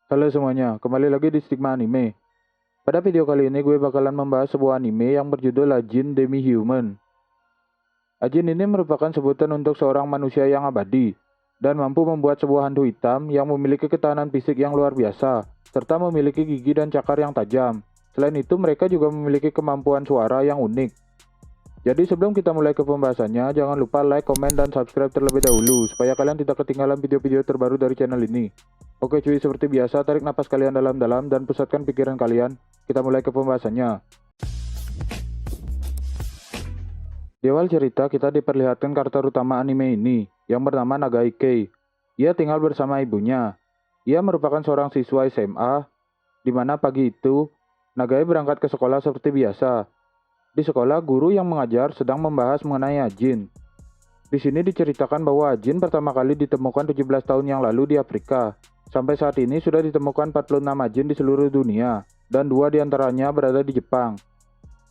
Halo semuanya, kembali lagi di Stigma Anime. Pada video kali ini gue bakalan membahas sebuah anime yang berjudul Ajin Demi-Human. Ajin ini merupakan sebutan untuk seorang manusia yang abadi, dan mampu membuat sebuah hantu hitam yang memiliki ketahanan fisik yang luar biasa, serta memiliki gigi dan cakar yang tajam. Selain itu, mereka juga memiliki kemampuan suara yang unik. Jadi sebelum kita mulai ke pembahasannya, jangan lupa like, komen, dan subscribe terlebih dahulu, supaya kalian tidak ketinggalan video-video terbaru dari channel ini. Oke cuy, seperti biasa, tarik napas kalian dalam-dalam dan pusatkan pikiran kalian. Kita mulai ke pembahasannya. Di awal cerita, kita diperlihatkan karakter utama anime ini, yang bernama Nagaike. Ia tinggal bersama ibunya. Ia merupakan seorang siswa SMA, di mana pagi itu, Nagai berangkat ke sekolah seperti biasa. Di sekolah, guru yang mengajar sedang membahas mengenai Ajin. Di sini diceritakan bahwa Ajin pertama kali ditemukan 17 tahun yang lalu di Afrika. Sampai saat ini sudah ditemukan 46 Ajin di seluruh dunia, dan 2 diantaranya berada di Jepang.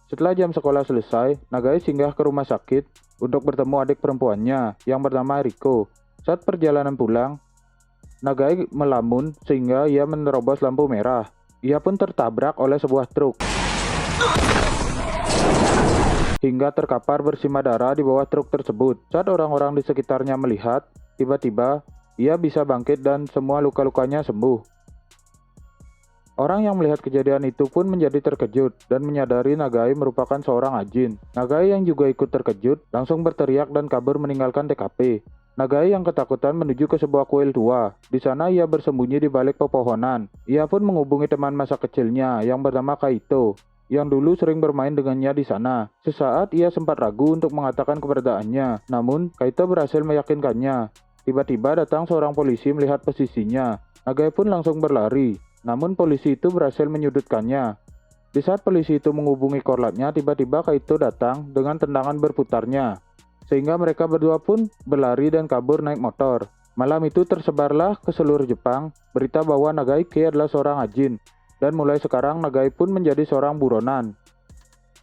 Setelah jam sekolah selesai, Nagai singgah ke rumah sakit untuk bertemu adik perempuannya yang bernama Riko. Saat perjalanan pulang, Nagai melamun sehingga ia menerobos lampu merah. Ia pun tertabrak oleh sebuah truk hingga terkapar bersimbah darah di bawah truk tersebut. Saat orang-orang di sekitarnya melihat, tiba-tiba ia bisa bangkit dan semua luka-lukanya sembuh. Orang yang melihat kejadian itu pun menjadi terkejut dan menyadari Nagai merupakan seorang Ajin. Nagai yang juga ikut terkejut langsung berteriak dan kabur meninggalkan TKP. Nagai yang ketakutan menuju ke sebuah kuil tua. Di sana ia bersembunyi di balik pepohonan. Ia pun menghubungi teman masa kecilnya yang bernama Kaito, yang dulu sering bermain dengannya di sana. Sesaat ia sempat ragu untuk mengatakan keberadaannya, namun Kaito berhasil meyakinkannya. Tiba-tiba datang seorang polisi melihat posisinya. Nagai pun langsung berlari, namun polisi itu berhasil menyudutkannya. Di saat polisi itu menghubungi korlatnya, tiba-tiba Kaito datang dengan tendangan berputarnya, sehingga mereka berdua pun berlari dan kabur naik motor. Malam itu tersebarlah ke seluruh Jepang berita bahwa Nagaike adalah seorang Ajin, dan mulai sekarang Nagai pun menjadi seorang buronan.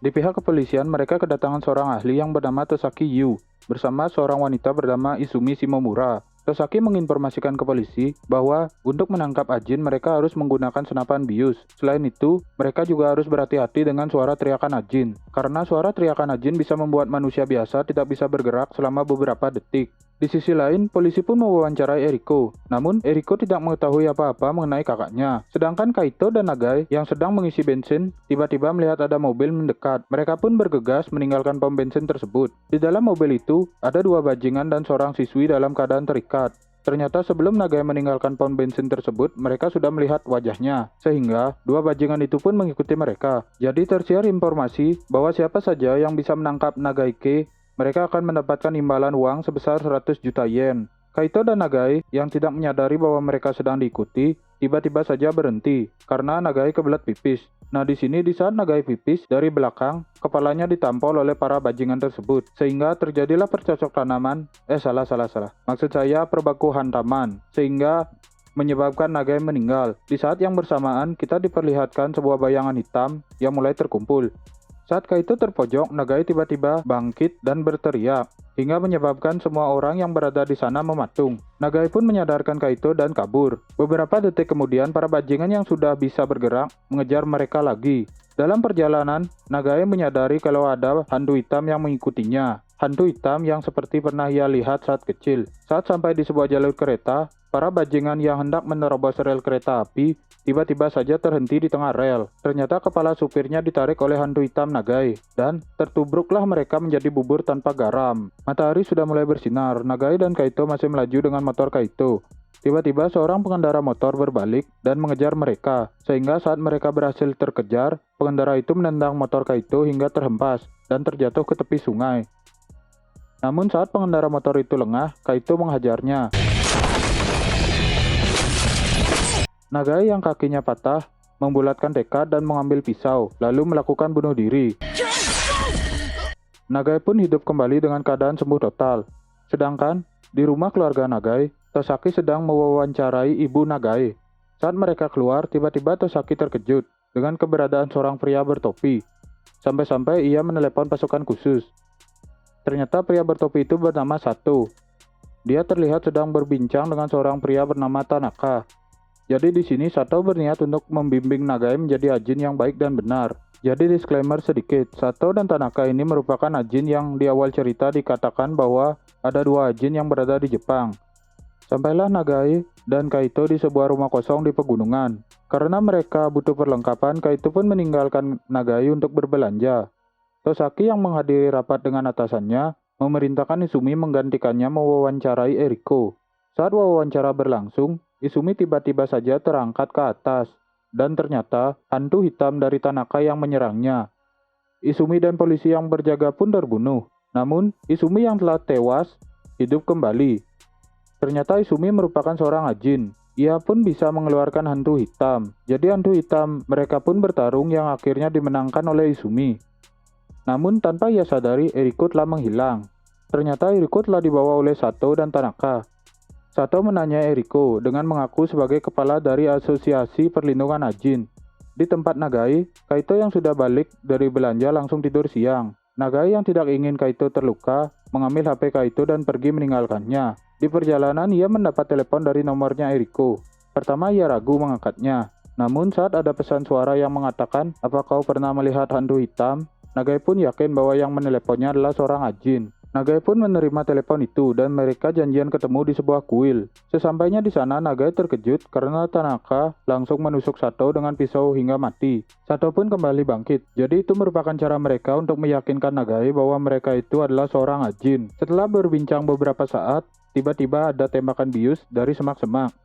Di pihak kepolisian, mereka kedatangan seorang ahli yang bernama Tosaki Yu bersama seorang wanita bernama Izumi Shimomura. Tosaki menginformasikan ke polisi bahwa untuk menangkap Ajin mereka harus menggunakan senapan bius. Selain itu, mereka juga harus berhati-hati dengan suara teriakan Ajin, karena suara teriakan Ajin bisa membuat manusia biasa tidak bisa bergerak selama beberapa detik. Di sisi lain, polisi pun mewawancarai Eriko. Namun, Eriko tidak mengetahui apa-apa mengenai kakaknya. Sedangkan Kaito dan Nagai yang sedang mengisi bensin, tiba-tiba melihat ada mobil mendekat. Mereka pun bergegas meninggalkan pom bensin tersebut. Di dalam mobil itu, ada 2 bajingan dan seorang siswi dalam keadaan terikat. Ternyata sebelum Nagai meninggalkan pom bensin tersebut, mereka sudah melihat wajahnya. Sehingga, 2 bajingan itu pun mengikuti mereka. Jadi tersiar informasi bahwa siapa saja yang bisa menangkap Nagaike, mereka akan mendapatkan imbalan uang sebesar 100 juta yen. Kaito dan Nagai yang tidak menyadari bahwa mereka sedang diikuti, tiba-tiba saja berhenti karena Nagai kebelet pipis. Nah di sini di saat Nagai pipis, dari belakang, kepalanya ditampol oleh para bajingan tersebut, sehingga terjadilah percocok tanaman. Salah. Maksud saya perbaku hantaman, sehingga menyebabkan Nagai meninggal. Di saat yang bersamaan, kita diperlihatkan sebuah bayangan hitam yang mulai terkumpul. Saat Kaito terpojok, Nagai tiba-tiba bangkit dan berteriak, hingga menyebabkan semua orang yang berada di sana mematung. Nagai pun menyadarkan Kaito dan kabur. Beberapa detik kemudian, para bajingan yang sudah bisa bergerak mengejar mereka lagi. Dalam perjalanan, Nagai menyadari kalau ada hantu hitam yang mengikutinya. Hantu hitam yang seperti pernah ia lihat saat kecil. Saat sampai di sebuah jalur kereta, para bajingan yang hendak menerobos rel kereta api tiba-tiba saja terhenti di tengah rel. Ternyata kepala supirnya ditarik oleh hantu hitam Nagai, dan tertubruklah mereka menjadi bubur tanpa garam. Matahari sudah mulai bersinar. Nagai dan Kaito masih melaju dengan motor Kaito. Tiba-tiba seorang pengendara motor berbalik dan mengejar mereka, sehingga saat mereka berhasil terkejar, pengendara itu menendang motor Kaito hingga terhempas dan terjatuh ke tepi sungai. Namun saat pengendara motor itu lengah, Kaito menghajarnya. Nagai yang kakinya patah membulatkan tekad dan mengambil pisau, lalu melakukan bunuh diri. Nagai pun hidup kembali dengan keadaan sembuh total. Sedangkan di rumah keluarga Nagai, Tosaki sedang mewawancarai ibu Nagai. Saat mereka keluar, tiba-tiba Tosaki terkejut dengan keberadaan seorang pria bertopi. Sampai-sampai ia menelepon pasukan khusus. Ternyata pria bertopi itu bernama Sato. Dia terlihat sedang berbincang dengan seorang pria bernama Tanaka. Jadi di sini Sato berniat untuk membimbing Nagai menjadi Ajin yang baik dan benar. Jadi disclaimer sedikit, Sato dan Tanaka ini merupakan Ajin yang di awal cerita dikatakan bahwa ada dua Ajin yang berada di Jepang. Sampailah Nagai dan Kaito di sebuah rumah kosong di pegunungan. Karena mereka butuh perlengkapan, Kaito pun meninggalkan Nagai untuk berbelanja. Tosaki yang menghadiri rapat dengan atasannya memerintahkan Izumi menggantikannya mewawancarai Eriko. Saat wawancara berlangsung, Izumi tiba-tiba saja terangkat ke atas, dan ternyata hantu hitam dari Tanaka yang menyerangnya. Izumi dan polisi yang berjaga pun terbunuh, namun Izumi yang telah tewas hidup kembali. Ternyata Izumi merupakan seorang Ajin. Ia pun bisa mengeluarkan hantu hitam. Jadi hantu hitam mereka pun bertarung yang akhirnya dimenangkan oleh Izumi. Namun tanpa ia sadari, Eriko telah menghilang. Ternyata Eriko telah dibawa oleh Sato dan Tanaka. Sato menanya Eriko dengan mengaku sebagai kepala dari Asosiasi Perlindungan Ajin. Di tempat Nagai, Kaito yang sudah balik dari belanja langsung tidur siang. Nagai yang tidak ingin Kaito terluka, mengambil HP Kaito dan pergi meninggalkannya. Di perjalanan ia mendapat telepon dari nomornya Eriko. Pertama ia ragu mengangkatnya. Namun saat ada pesan suara yang mengatakan, "Apa kau pernah melihat hantu hitam?" Nagai pun yakin bahwa yang meneleponnya adalah seorang Ajin. Nagai pun menerima telepon itu dan mereka janjian ketemu di sebuah kuil. Sesampainya di sana, Nagai terkejut karena Tanaka langsung menusuk Sato dengan pisau hingga mati. Sato pun kembali bangkit. Jadi itu merupakan cara mereka untuk meyakinkan Nagai bahwa mereka itu adalah seorang Ajin. Setelah berbincang beberapa saat, tiba-tiba ada tembakan bius dari semak-semak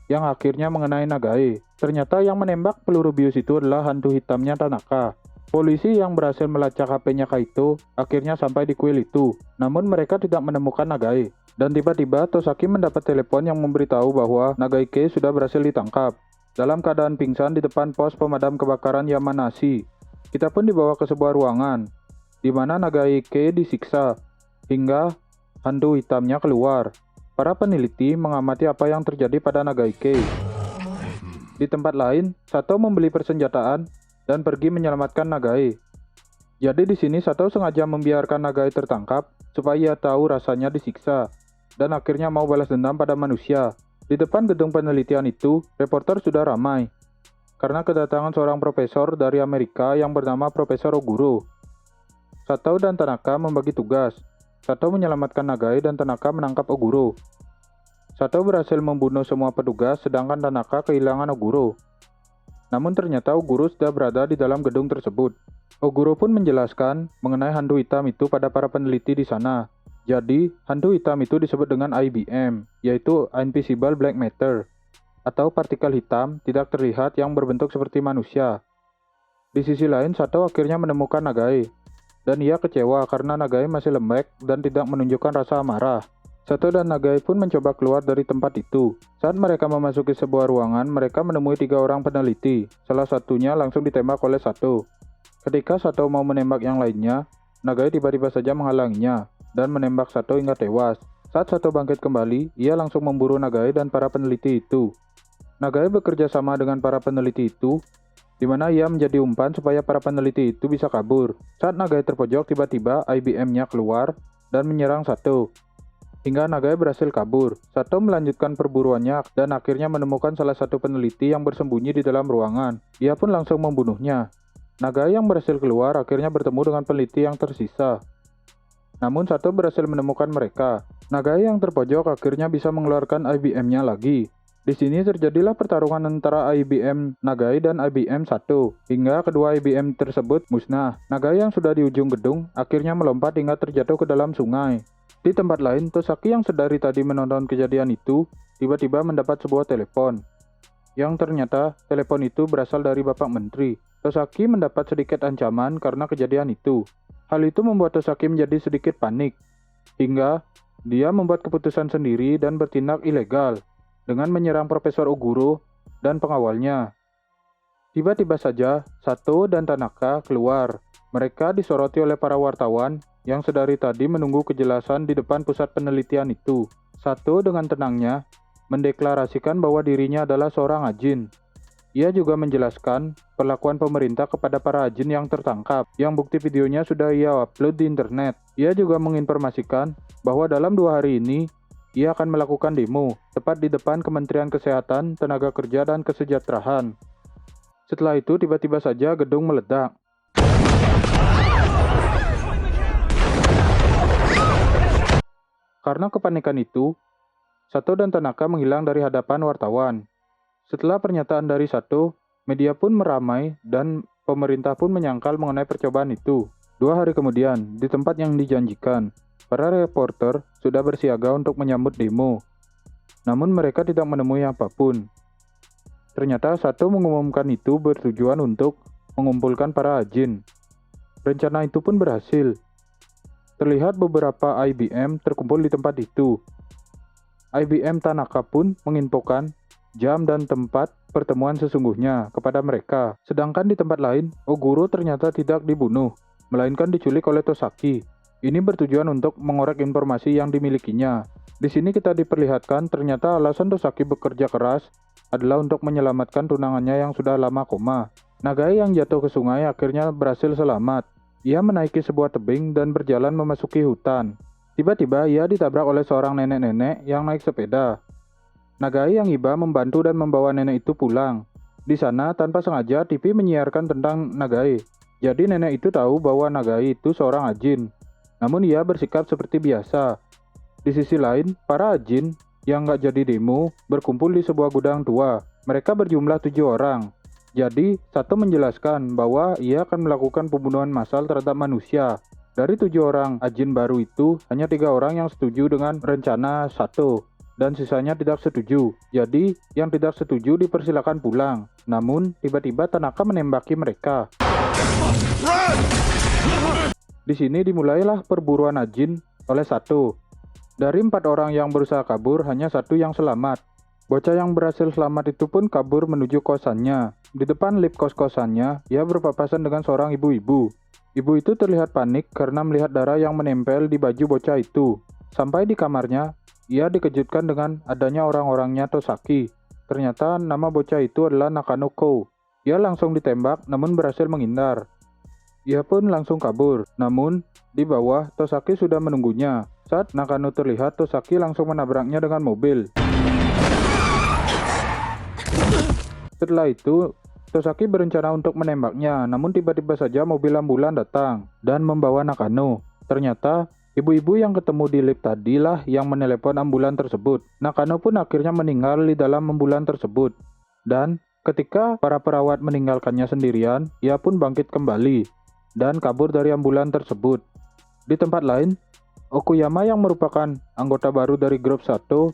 yang akhirnya mengenai Nagai. Ternyata yang menembak peluru bius itu adalah hantu hitamnya Tanaka. Polisi yang berhasil melacak HP-nya Kaito akhirnya sampai di kuil itu, namun mereka tidak menemukan Nagai. Dan tiba-tiba Tosaki mendapat telepon yang memberitahu bahwa Nagaike sudah berhasil ditangkap dalam keadaan pingsan di depan pos pemadam kebakaran Yamanashi. Kita pun dibawa ke sebuah ruangan, di mana Nagaike disiksa, hingga hantu hitamnya keluar. Para peneliti mengamati apa yang terjadi pada Nagaike. Di tempat lain, Sato membeli persenjataan dan pergi menyelamatkan Nagai. Jadi di sini Sato sengaja membiarkan Nagai tertangkap supaya ia tahu rasanya disiksa dan akhirnya mau balas dendam pada manusia. Di depan gedung penelitian itu, reporter sudah ramai karena kedatangan seorang profesor dari Amerika yang bernama Profesor Oguro. Sato dan Tanaka membagi tugas. Sato menyelamatkan Nagai dan Tanaka menangkap Oguro. Sato berhasil membunuh semua petugas sedangkan Tanaka kehilangan Oguro. Namun ternyata Oguro sudah berada di dalam gedung tersebut. Oguro pun menjelaskan mengenai hantu hitam itu pada para peneliti di sana. Jadi, hantu hitam itu disebut dengan IBM, yaitu Invisible Black Matter, atau partikel hitam tidak terlihat yang berbentuk seperti manusia. Di sisi lain, Sato akhirnya menemukan Nagai, dan ia kecewa karena Nagai masih lembek dan tidak menunjukkan rasa amarah. Sato dan Nagai pun mencoba keluar dari tempat itu. Saat mereka memasuki sebuah ruangan, mereka menemui 3 orang peneliti. Salah satunya langsung ditembak oleh Sato. Ketika Sato mau menembak yang lainnya, Nagai tiba-tiba saja menghalanginya dan menembak Sato hingga tewas. Saat Sato bangkit kembali, ia langsung memburu Nagai dan para peneliti itu. Nagai bekerja sama dengan para peneliti itu, di mana ia menjadi umpan supaya para peneliti itu bisa kabur. Saat Nagai terpojok, tiba-tiba IBM-nya keluar dan menyerang Sato, hingga Nagai berhasil kabur. Sato melanjutkan perburuannya dan akhirnya menemukan salah satu peneliti yang bersembunyi di dalam ruangan. Ia pun langsung membunuhnya. Nagai yang berhasil keluar akhirnya bertemu dengan peneliti yang tersisa. Namun Sato berhasil menemukan mereka. Nagai yang terpojok akhirnya bisa mengeluarkan IBM-nya lagi. Di sini terjadilah pertarungan antara IBM Nagai dan IBM Sato, hingga kedua IBM tersebut musnah. Nagai yang sudah di ujung gedung akhirnya melompat hingga terjatuh ke dalam sungai. Di tempat lain, Tosaki yang sedari tadi menonton kejadian itu, tiba-tiba mendapat sebuah telepon. Yang ternyata, telepon itu berasal dari Bapak Menteri. Tosaki mendapat sedikit ancaman karena kejadian itu. Hal itu membuat Tosaki menjadi sedikit panik, hingga dia membuat keputusan sendiri dan bertindak ilegal dengan menyerang Profesor Oguro dan pengawalnya. Tiba-tiba saja, Sato dan Tanaka keluar. Mereka disoroti oleh para wartawan yang sedari tadi menunggu kejelasan di depan pusat penelitian itu. Sato dengan tenangnya mendeklarasikan bahwa dirinya adalah seorang Ajin. Ia juga menjelaskan perlakuan pemerintah kepada para Ajin yang tertangkap, yang bukti videonya sudah ia upload di internet. Ia juga menginformasikan bahwa dalam 2 hari ini, ia akan melakukan demo, tepat di depan Kementerian Kesehatan, Tenaga Kerja, dan Kesejahteraan. Setelah itu, tiba-tiba saja gedung meledak. Karena kepanikan itu, Sato dan Tanaka menghilang dari hadapan wartawan. Setelah pernyataan dari Sato, media pun meramai dan pemerintah pun menyangkal mengenai percobaan itu. 2 hari kemudian, di tempat yang dijanjikan, para reporter sudah bersiaga untuk menyambut demo. Namun mereka tidak menemui apapun. Ternyata Sato mengumumkan itu bertujuan untuk mengumpulkan para ajin. Rencana itu pun berhasil. Terlihat beberapa IBM terkumpul di tempat itu. IBM Tanaka pun menginfokan jam dan tempat pertemuan sesungguhnya kepada mereka. Sedangkan di tempat lain, Oguro ternyata tidak dibunuh, melainkan diculik oleh Tosaki. Ini bertujuan untuk mengorek informasi yang dimilikinya. Di sini kita diperlihatkan ternyata alasan Tosaki bekerja keras adalah untuk menyelamatkan tunangannya yang sudah lama koma. Nagai yang jatuh ke sungai akhirnya berhasil selamat. Ia menaiki sebuah tebing dan berjalan memasuki hutan. Tiba-tiba ia ditabrak oleh seorang nenek-nenek yang naik sepeda. Nagai yang iba membantu dan membawa nenek itu pulang. Di sana tanpa sengaja TV menyiarkan tentang Nagai. Jadi nenek itu tahu bahwa Nagai itu seorang ajin. Namun ia bersikap seperti biasa. Di sisi lain, para ajin yang nggak jadi demo berkumpul di sebuah gudang tua. Mereka berjumlah 7 orang. Jadi, Sato menjelaskan bahwa ia akan melakukan pembunuhan massal terhadap manusia. Dari 7 orang ajin baru itu, hanya 3 orang yang setuju dengan rencana Sato, dan sisanya tidak setuju. Jadi, yang tidak setuju dipersilakan pulang. Namun, tiba-tiba Tanaka menembaki mereka. Di sini dimulailah perburuan ajin oleh Sato. Dari 4 orang yang berusaha kabur, hanya 1 yang selamat. Bocah yang berhasil selamat itu pun kabur menuju kosannya. Di depan lift kos-kosannya, ia berpapasan dengan seorang ibu-ibu. Ibu itu terlihat panik karena melihat darah yang menempel di baju bocah itu. Sampai di kamarnya, ia dikejutkan dengan adanya orang-orangnya Tosaki. Ternyata nama bocah itu adalah Nakano-ko. Ia langsung ditembak namun berhasil menghindar. Ia pun langsung kabur. Namun, di bawah Tosaki sudah menunggunya. Saat Nakano terlihat, Tosaki langsung menabraknya dengan mobil. Setelah itu, Tosaki berencana untuk menembaknya, namun tiba-tiba saja mobil ambulan datang dan membawa Nakano. Ternyata, ibu-ibu yang ketemu di lift tadilah yang menelepon ambulan tersebut. Nakano pun akhirnya meninggal di dalam ambulan tersebut. Dan ketika para perawat meninggalkannya sendirian, ia pun bangkit kembali dan kabur dari ambulan tersebut. Di tempat lain, Okuyama yang merupakan anggota baru dari grup Sato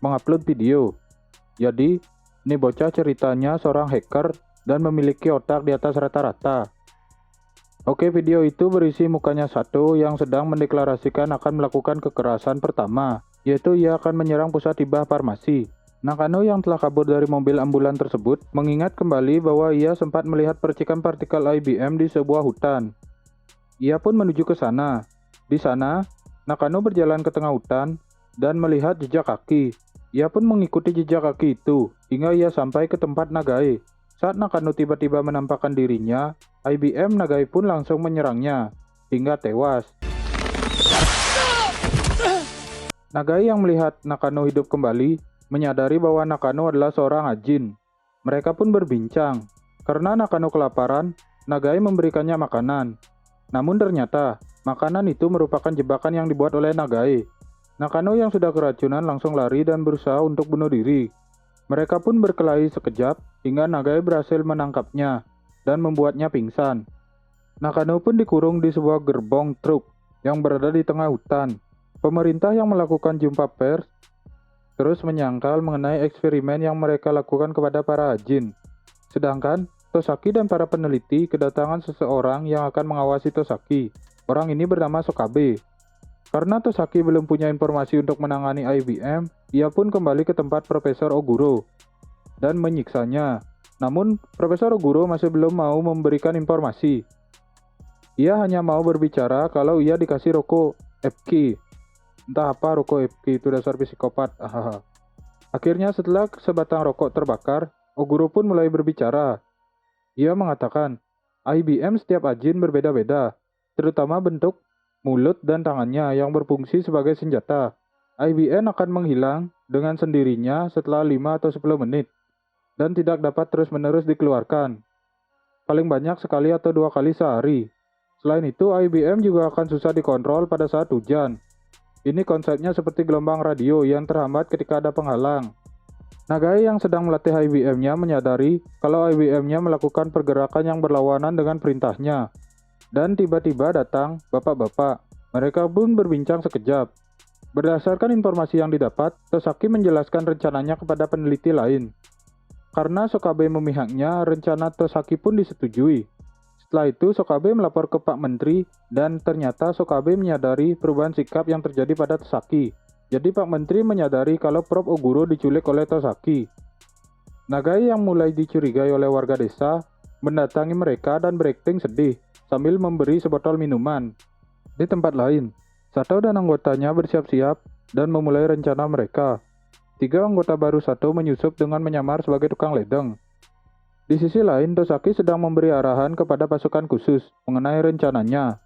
mengupload video. Jadi, ini bocah ceritanya seorang hacker dan memiliki otak di atas rata-rata. Oke, video itu berisi mukanya Sato yang sedang mendeklarasikan akan melakukan kekerasan pertama, yaitu ia akan menyerang pusat hibah farmasi. Nakano yang telah kabur dari mobil ambulan tersebut mengingat kembali bahwa ia sempat melihat percikan partikel IBM di sebuah hutan. Ia pun menuju ke sana. Di sana, Nakano berjalan ke tengah hutan dan melihat jejak kaki. Ia pun mengikuti jejak kaki itu, hingga ia sampai ke tempat Nagai. Saat Nakano tiba-tiba menampakkan dirinya, IBM Nagai pun langsung menyerangnya, hingga tewas. Nagai yang melihat Nakano hidup kembali, menyadari bahwa Nakano adalah seorang ajin. Mereka pun berbincang. Karena Nakano kelaparan, Nagai memberikannya makanan. Namun ternyata, makanan itu merupakan jebakan yang dibuat oleh Nagai. Nakano yang sudah keracunan langsung lari dan berusaha untuk bunuh diri. Mereka pun berkelahi sekejap hingga Nagai berhasil menangkapnya dan membuatnya pingsan. Nakano pun dikurung di sebuah gerbong truk yang berada di tengah hutan. Pemerintah yang melakukan jumpa pers terus menyangkal mengenai eksperimen yang mereka lakukan kepada para ajin. Sedangkan Tosaki dan para peneliti kedatangan seseorang yang akan mengawasi Tosaki. Orang ini bernama Sokabe. Karena Tosaki belum punya informasi untuk menangani IBM, ia pun kembali ke tempat Profesor Oguro dan menyiksanya. Namun, Profesor Oguro masih belum mau memberikan informasi. Ia hanya mau berbicara kalau ia dikasih rokok Epki. Entah apa rokok Epki itu, dasar psikopat. Akhirnya setelah sebatang rokok terbakar, Oguro pun mulai berbicara. Ia mengatakan, IBM setiap ajin berbeda-beda, terutama bentuk, mulut, dan tangannya yang berfungsi sebagai senjata. IBM akan menghilang dengan sendirinya setelah 5 atau 10 menit dan tidak dapat terus-menerus dikeluarkan. Paling banyak sekali atau 2 kali sehari. Selain itu, IBM juga akan susah dikontrol pada saat hujan. Ini konsepnya seperti gelombang radio yang terhambat ketika ada penghalang. Nagai yang sedang melatih IBM-nya menyadari kalau IBM-nya melakukan pergerakan yang berlawanan dengan perintahnya. Dan tiba-tiba datang bapak-bapak. Mereka pun berbincang sekejap. Berdasarkan informasi yang didapat, Tosaki menjelaskan rencananya kepada peneliti lain. Karena Sokabe memihaknya, rencana Tosaki pun disetujui. Setelah itu, Sokabe melapor ke Pak Menteri, dan ternyata Sokabe menyadari perubahan sikap yang terjadi pada Tosaki. Jadi Pak Menteri menyadari kalau Prof. Oguro diculik oleh Tosaki. Nagai yang mulai dicurigai oleh warga desa, mendatangi mereka dan berakting sedih, sambil memberi sebotol minuman. Di tempat lain, Sato dan anggotanya bersiap-siap dan memulai rencana mereka. 3 anggota baru Sato menyusup dengan menyamar sebagai tukang ledeng. Di sisi lain, Tosaki sedang memberi arahan kepada pasukan khusus mengenai rencananya.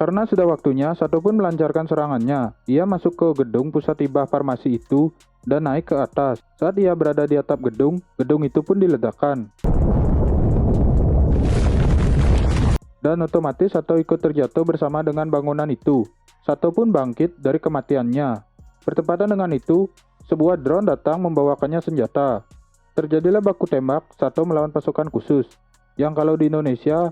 Karena sudah waktunya, Sato pun melancarkan serangannya. Ia masuk ke gedung pusat hibah farmasi itu dan naik ke atas. Saat ia berada di atap gedung, gedung itu pun diledakkan. Dan otomatis Sato ikut terjatuh bersama dengan bangunan itu. Sato pun bangkit dari kematiannya. Bertepatan dengan itu, sebuah drone datang membawakannya senjata. Terjadilah baku tembak Sato melawan pasukan khusus, yang kalau di Indonesia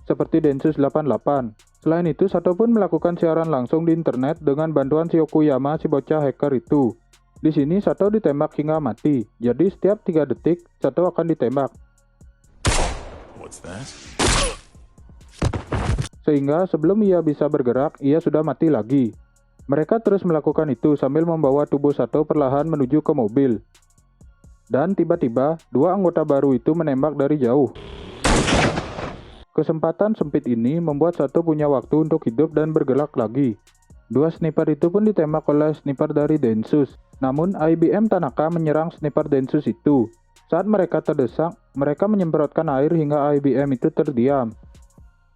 seperti Densus 88. Selain itu, Sato pun melakukan siaran langsung di internet dengan bantuan si Okuyama, si bocah hacker itu. Di sini Sato ditembak hingga mati, jadi setiap 3 detik Sato akan ditembak. What's that? Sehingga sebelum ia bisa bergerak, ia sudah mati lagi. Mereka terus melakukan itu sambil membawa tubuh Sato perlahan menuju ke mobil. Dan tiba-tiba, 2 anggota baru itu menembak dari jauh. Kesempatan sempit ini membuat Sato punya waktu untuk hidup dan bergerak lagi. 2 sniper itu pun ditembak oleh sniper dari Densus. Namun, IBM Tanaka menyerang sniper Densus itu. Saat mereka terdesak, mereka menyemprotkan air hingga IBM itu terdiam.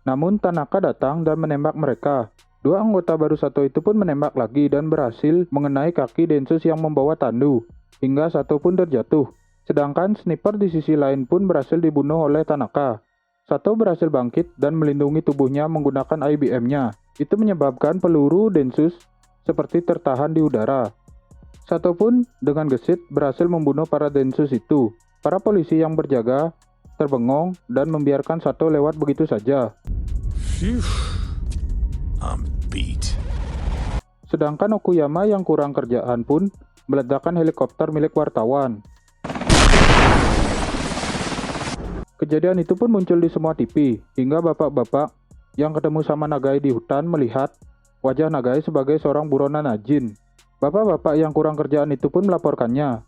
Namun Tanaka datang dan menembak mereka. 2 anggota baru Sato itu pun menembak lagi dan berhasil mengenai kaki Densus yang membawa tandu, hingga Sato pun terjatuh. Sedangkan sniper di sisi lain pun berhasil dibunuh oleh Tanaka. Sato berhasil bangkit dan melindungi tubuhnya menggunakan IBM-nya. Itu menyebabkan peluru Densus seperti tertahan di udara. Sato pun dengan gesit berhasil membunuh para Densus itu. Para polisi yang berjaga terbengong dan membiarkan Sato lewat begitu saja. Phew. I'm beat. Sedangkan Okuyama yang kurang kerjaan pun meledakkan helikopter milik wartawan. Kejadian itu pun muncul di semua TV, hingga bapak-bapak yang ketemu sama Nagai di hutan melihat wajah Nagai sebagai seorang buronan Ajin. Bapak-bapak yang kurang kerjaan itu pun melaporkannya.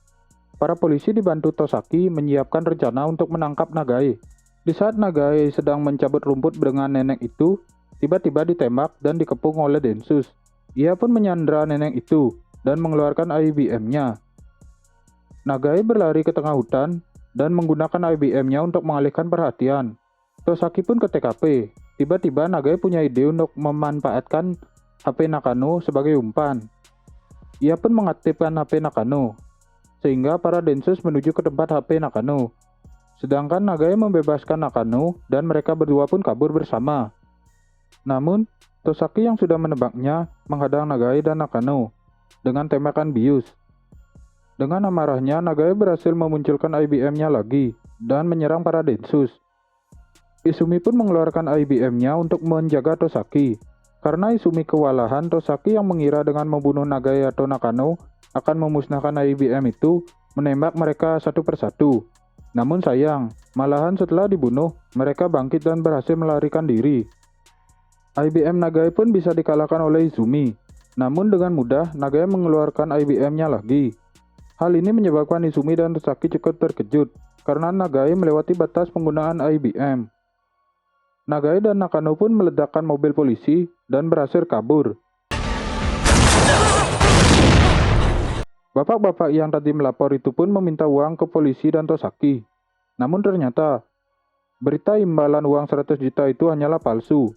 Para polisi dibantu Tosaki menyiapkan rencana untuk menangkap Nagai. Di saat Nagai sedang mencabut rumput dengan nenek itu, tiba-tiba ditembak dan dikepung oleh Densus. Ia pun menyandra nenek itu dan mengeluarkan IBM-nya. Nagai berlari ke tengah hutan dan menggunakan IBM-nya untuk mengalihkan perhatian. Tosaki pun ke TKP. Tiba-tiba Nagai punya ide untuk memanfaatkan HP Nakano sebagai umpan. Ia pun mengaktifkan HP Nakano, sehingga para Densus menuju ke tempat HP Nakano. Sedangkan Nagai membebaskan Nakano dan mereka berdua pun kabur bersama. Namun, Tosaki yang sudah menebaknya menghadang Nagai dan Nakano dengan tembakan bius. Dengan amarahnya, Nagai berhasil memunculkan IBM-nya lagi dan menyerang para Densus. Izumi pun mengeluarkan IBM-nya untuk menjaga Tosaki. Karena Izumi kewalahan, Tosaki yang mengira dengan membunuh Nagai atau Nakano akan memusnahkan IBM itu menembak mereka satu persatu. Namun sayang, malahan setelah dibunuh, mereka bangkit dan berhasil melarikan diri. IBM Nagai pun bisa dikalahkan oleh Izumi. Namun dengan mudah, Nagai mengeluarkan IBM-nya lagi. Hal ini menyebabkan Izumi dan Tosaki cukup terkejut, karena Nagai melewati batas penggunaan IBM. Nagai dan Nakano pun meledakkan mobil polisi dan berhasil kabur. Bapak-bapak yang tadi melapor itu pun meminta uang ke polisi dan Tosaki. Namun ternyata, berita imbalan uang 100 juta itu hanyalah palsu.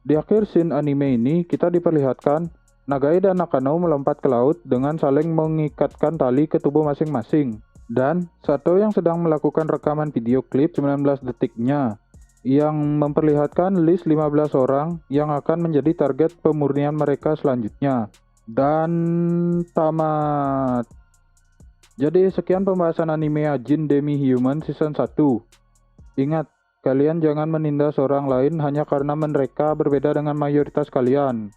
Di akhir scene anime ini, kita diperlihatkan Nagai dan Nakano melompat ke laut dengan saling mengikatkan tali ke tubuh masing-masing. Dan Sato yang sedang melakukan rekaman video klip 19 detiknya yang memperlihatkan list 15 orang yang akan menjadi target pemurnian mereka selanjutnya. Dan tamat. Jadi sekian pembahasan anime Ajin Demi Human Season 1. Ingat, kalian jangan menindas orang lain hanya karena mereka berbeda dengan mayoritas kalian.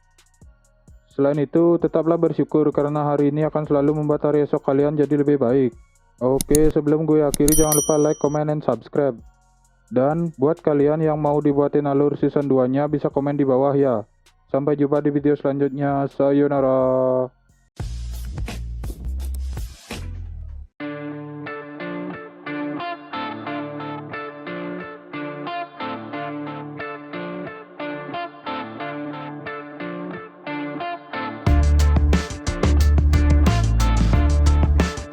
Selain itu, tetaplah bersyukur karena hari ini akan selalu membuat hari esok kalian jadi lebih baik. Oke, sebelum gue akhiri jangan lupa like, comment, and subscribe. Dan buat kalian yang mau dibuatin alur season 2-nya bisa komen di bawah ya. Sampai jumpa di video selanjutnya. Sayonara.